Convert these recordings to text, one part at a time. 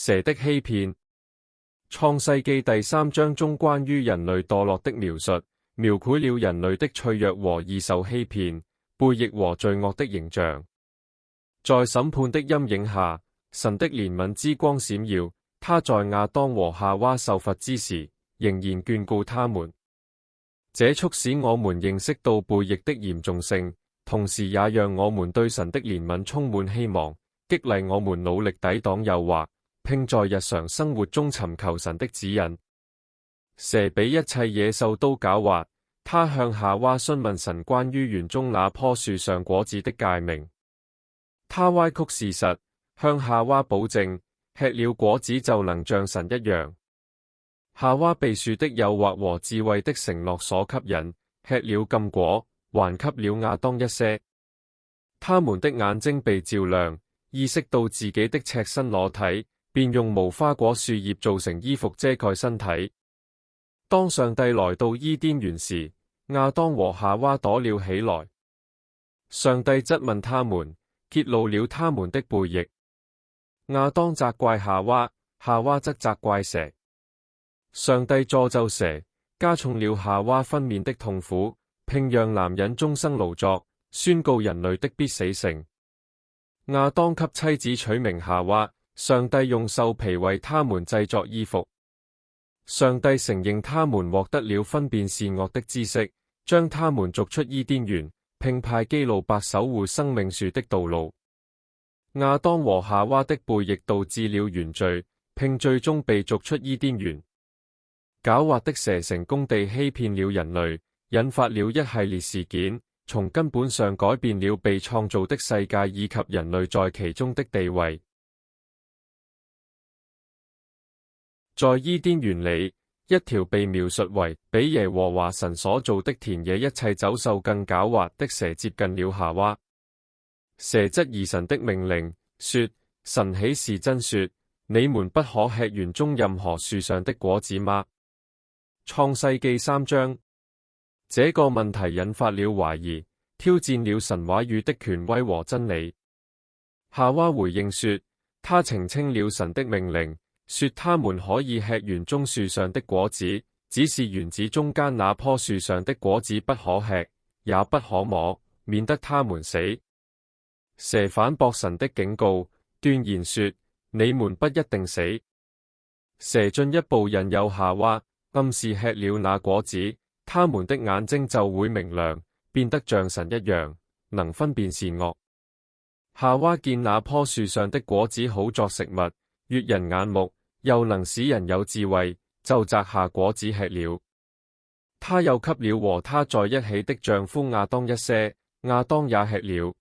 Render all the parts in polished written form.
蛇的欺騙。創世記第3章中關於人類墮落的描述，描繪了人類的脆弱和易受欺騙、悖逆和罪惡的形象。在審判的陰影下，神的憐憫之光閃耀，他在亞當和夏娃受罰之時，仍然眷顧他們。這促使我們認識到悖逆的嚴重性，同時也讓我們對神的憐憫充滿希望，激勵我們努力抵擋誘惑，並在日常生活中尋求神的指引。蛇比一切野獸都狡猾，他向夏娃詢問神關於園中那棵樹上果子的誡命。他歪曲事實，向夏娃保證，吃了果子就能像神一樣。夏娃被樹的誘惑和智慧的承諾所吸引，吃了禁果，還給了亞當一些。他們的眼睛被照亮，意識到自己的赤身裸體，便用無花果樹葉做成衣服遮蓋身體。當上帝來到伊甸園時，亞當和夏娃躲了起來。上帝質問他們，揭露了他們的悖逆。亞當責怪夏娃，夏娃則責怪蛇。上帝詛咒蛇，加重了夏娃分娩的痛苦，並讓男人終生勞作，宣告人類的必死性。亞當給妻子取名夏娃，上帝用獸皮為他們製作衣服。上帝承認他們獲得了分辨善惡的知識，將他們逐出伊甸園，並派基路伯守護生命樹的道路。亞當和夏娃的悖逆導致了原罪，並最終被逐出伊甸園。狡猾的蛇成功地欺騙了人類，引發了一系列事件，從根本上改變了被創造的世界以及人類在其中的地位。在伊甸園裡，一條被描述為比耶和華神所造的田野一切走獸更狡猾的蛇接近了夏娃。蛇質疑神的命令，說：神豈是真說，你們不可吃園中任何樹上的果子嗎？創世記3章。這個問題引發了懷疑，挑戰了神話語的權威和真理。夏娃回應說，他澄清了神的命令，說他們可以吃園中樹上的果子，只是園子中間那棵樹上的果子不可吃，也不可摸，免得他們死。蛇反駁神的警告，斷言說，你們不一定死。蛇進一步引誘夏娃，暗示吃了那果子，他們的眼睛就會明亮，變得像神一樣，能分辨善惡。夏娃見那棵樹上的果子好作食物，悅人眼目，又能使人有智慧，就摘下果子吃了。她又給了和她在一起的丈夫亞當一些，亞當也吃了。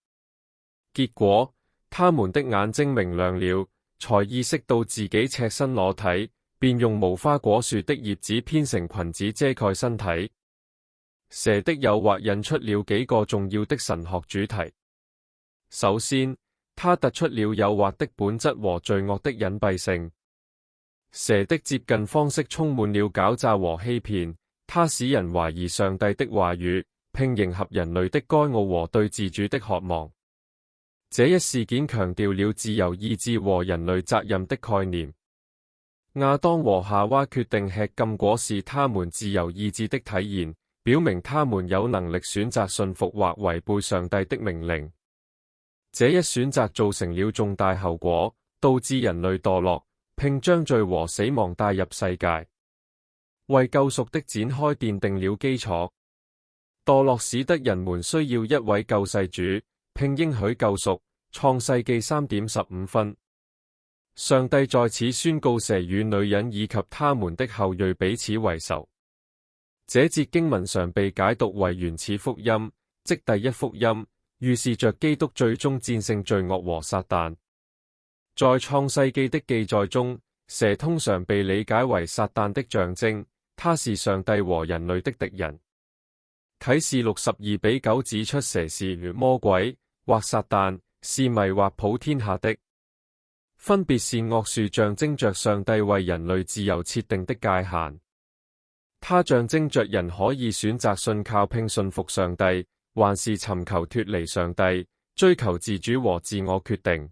結果，他們的眼睛明亮了，才意識到自己赤身裸體，便用無花果樹的葉子編成裙子遮蓋身體。蛇的誘惑引出了幾個重要的神學主題。首先，它突出了誘惑的本質和罪惡的隱蔽性。蛇的接近方式充滿了狡詐和欺騙，它使人懷疑上帝的話語，並迎合人類的驕傲和對自主的渴望。這一事件強調了自由意志和人類責任的概念。亞當和夏娃決定吃禁果是他們自由意志的體現，表明他們有能力選擇順服或違背上帝的命令。這一選擇造成了重大後果，導致人類墮落，並將罪和死亡帶入世界，為救贖的展開奠定了基礎。墮落使得人們需要一位救世主，並應許救贖。創世記3:15。上帝在此宣告蛇與女人以及他們的後裔彼此為仇。這節經文常被解讀為原始福音，即第一福音，預示着基督最終戰勝罪惡和撒旦。在創世記的記載中，蛇通常被理解為撒旦的象徵，它是上帝和人類的敵人。啟示錄12:9指出蛇是魔鬼或撒旦，是迷惑普天下的。分別善惡樹象徵着上帝為人類自由設定的界限，它象徵着人可以選擇信靠並信服上帝，還是尋求脫離上帝，追求自主和自我決定。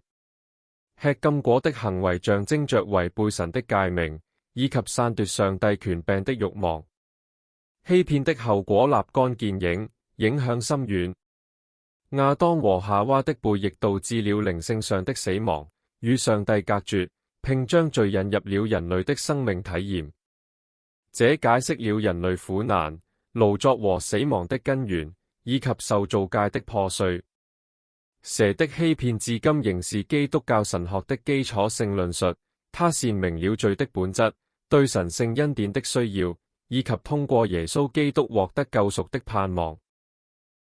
吃禁果的行為象徵着違背神的誡命，以及篡奪上帝權柄的慾望。欺騙的後果立竿見影，影響深遠。亞當和夏娃的背逆導致了靈性上的死亡，與上帝隔絕，並將罪引入了人類的生命體驗。這解釋了人類苦難、勞作和死亡的根源，以及受造界的破碎。蛇的欺騙至今仍是基督教神學的基礎性論述，它闡明了罪的本質、對神聖恩典的需要，以及通過耶穌基督獲得救贖的盼望。